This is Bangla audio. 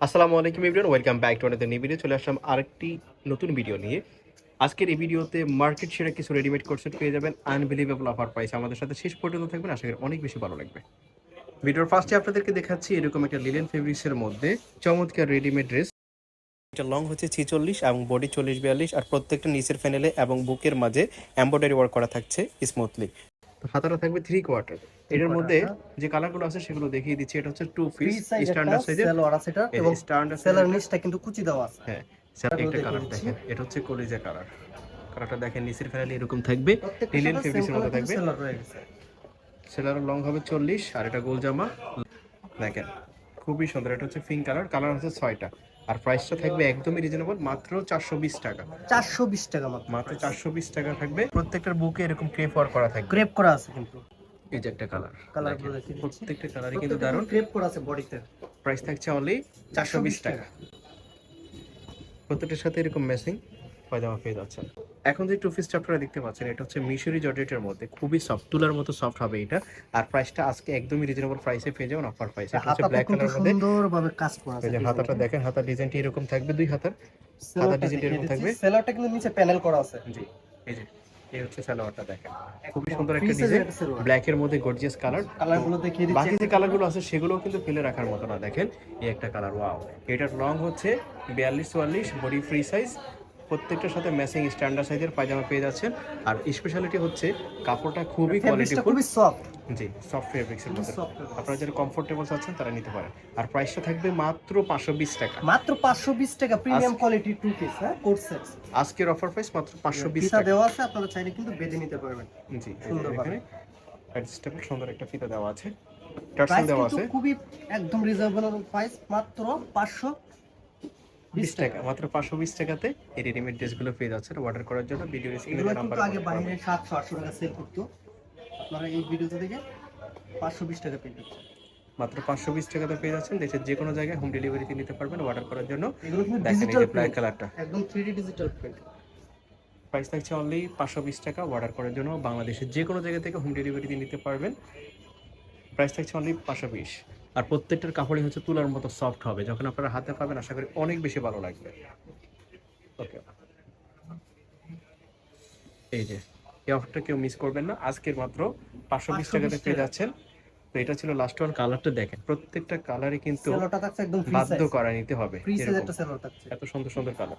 আসসালামু আলাইকুম everyone, welcome back to another new video. চলে আসলাম আরেকটি নতুন ভিডিও নিয়ে। আজকের এই ভিডিওতে মার্কেট সেরা কিছু রেডিমেড কোর্সেট পেয়ে যাবেন আনবিলিভেবল অফার প্রাইস। আমাদের সাথে শেষ পর্যন্ত থাকবেন, আশা করি অনেক বেশি ভালো লাগবে। ভিডিওর ফার্স্টে আপনাদেরকে দেখাচ্ছি এরকম একটা লিনেন ফেব্রিক্সের মধ্যে চমৎকার রেডিমেড ড্রেস। এটা লং হচ্ছে 46 এবং বডি 40-42, আর প্রত্যেকটা নিচের ফ্যানেলে এবং বুকের মাঝে এমব্রয়ডারি ওয়ার্ক করা থাকছে স্মুথলি। হাতাটা থাকবে 3/4। এটার মধ্যে যে কালারগুলো আছে সেগুলো দেখিয়ে দিচ্ছি। এটা হচ্ছে 2 পিস স্ট্যান্ডার্ড সাইজের সেলোয়ার আছে এটা, এবং স্ট্যান্ডার্ড সেলার সাইজের। নিচটা কিন্তু কুচি দেওয়া আছে। হ্যাঁ, স্যার একটা কালার দেখেন, এটা হচ্ছে কলিজা কালার। কালারটা দেখেন, নিচের ফ্যানালি এরকম থাকবে, লিনেন ফেব্রিক্সের মধ্যে থাকবে। সেলার রয়ে গেছে। সেলার লং হবে 40, আর এটা গোল জামা। দেখেন খুবই সুন্দর, এটা হচ্ছে পিঙ্ক কালার। কালার হচ্ছে 6টা, আর প্রাইসটা থাকবে একদমই রিজনেবল, মাত্র 420 টাকা। 420 টাকা মাত্র 420 টাকা থাকবে। প্রত্যেকটার বুকে এরকম ক্রেপ ওয়ার্ক করা থাকবে। গ্রেপ করা আছে কিন্তু। এই যে একটা কালার, কালারগুলো দেখে দিচ্ছি। প্রত্যেকটা কালারই কিন্তু দারুণ। গ্রেপ করা আছে বডিতে। প্রাইস থাকছে অনলি 420 টাকা। প্রত্যেকটার সাথে এরকম ম্যাচিং পায়জামা পেয়ে যাচ্ছেন। এখন যে টু পিসটা আপনারা দেখতে পাচ্ছেন, এটা হচ্ছে মিশরি জর্জেটের মধ্যে, খুবই সফট, তুলার মতো সফট হবে এটা। আর প্রাইসটা আজকে একদমই রিজনেবল প্রাইসে পেয়ে যাবেন, অফার প্রাইসে। এটা হচ্ছে ব্ল্যাক কালারের মধ্যে সুন্দরভাবে কাজ করা আছে। এই যে হাতাটা দেখেন, হাতার ডিজাইনটি এরকম থাকবে, দুই হাতার হাতার ডিজাইনটি এরকম থাকবে। সেলারটা কিন্তু নিচে প্যানেল করা আছে। জি, এই যে এই হচ্ছে সালোয়ারটা দেখেন, খুবই সুন্দর একটা ডিজাইন, ব্ল্যাক এর মধ্যে গর্জিয়াস কালার। কালারগুলো দেখিয়ে দিচ্ছি। বাকি যে কালারগুলো আছে সেগুলোও কিন্তু ফেলে রাখার মতো না। দেখেন এই একটা কালার, ওয়াও। এটার লং হচ্ছে 42-44, বডি ফ্রি সাইজ। প্রত্যেকটার সাথে ম্যাচিং স্ট্যান্ডার্ড সাইজের পায়জামা পেয়ে যাচ্ছেন। আর স্পেশালিটি হচ্ছে কাপড়টা খুবই কোয়ালিটিফুল, খুবই সফট। জি, সফট ফেব্রিক্সের মধ্যে। soft fabrics। আপনারা যারা কমফোর্টেবল চাচ্ছেন তারা নিতে পারেন। আর প্রাইসটা থাকবে মাত্র 520 টাকা। মাত্র 520 টাকা, প্রিমিয়াম কোয়ালিটির টু পিস, হ্যাঁ, কোট সেট। আজকের অফার প্রাইস মাত্র 520 ফিতা টাকা দেওয়া আছে, আপনারা চাইলে কিন্তু বেঁধে নিতে পারবেন। জি, সুন্দরভাবে। এখানে অ্যাডজাস্টেবল সুন্দর একটা ফিতা দেওয়া আছে, টার্সেল প্রাইস দেওয়া কিন্তু আছে। খুবই একদম রিজনেবল প্রাইস, মাত্র 520 20 টাকা, মাত্র 520 টাকাতে এই রেডিমেড ড্রেসগুলো পেয়ে যাচ্ছেন। অর্ডার করার জন্য ভিডিওর স্ক্রিনে এগুলো যে কিন্তু নাম্বার আগে বাইরে 700-800 টাকা সেল করতো, আপনারা এই ভিডিওতে দেখে 520 টাকা পেয়ে যাচ্ছেন। মাত্র 520 টাকাতে পেয়ে যাচ্ছেন। দেশের যে কোনো জায়গায় হোম ডেলিভারিতে নিতে পারবেন। অর্ডার করার জন্য এগুলো কিন্তু দেখেন এই ডিজিটাল যে ব্ল্যাক প্রিন্ট, কালারটা, একদম 3D ডিজিটাল প্রিন্ট। প্রাইস থাকছে অনলি 520 টাকা। অর্ডার করার জন্য বাংলাদেশের যে কোনো জায়গা থেকে হোম ডেলিভারিতে নিতে পারবেন। প্রাইস থাকছে অনলি 520। আর প্রত্যেকটার কাপড়ই হচ্ছে তুলার মতো সফট হবে, যখন আপনারা হাতে পাবেন আশা করি অনেক বেশি ভালো লাগবে। ওকে, এই যে এই অফারটা কেউ মিস করবেন না, আজকের মাত্র 520 টাকাতে পেয়ে যাচ্ছেন। তো এটা ছিল লাস্ট ওয়ান। কালারটা দেখেন, প্রত্যেকটা কালারই কিন্তু সেলোটা থাকছে একদম ফ্রি বাধ্য সাইজ। করা নিতে হবে, ফ্রি সাইজ এরকম একটা সেলোর থাকছে। এত সুন্দর সুন্দর কালার।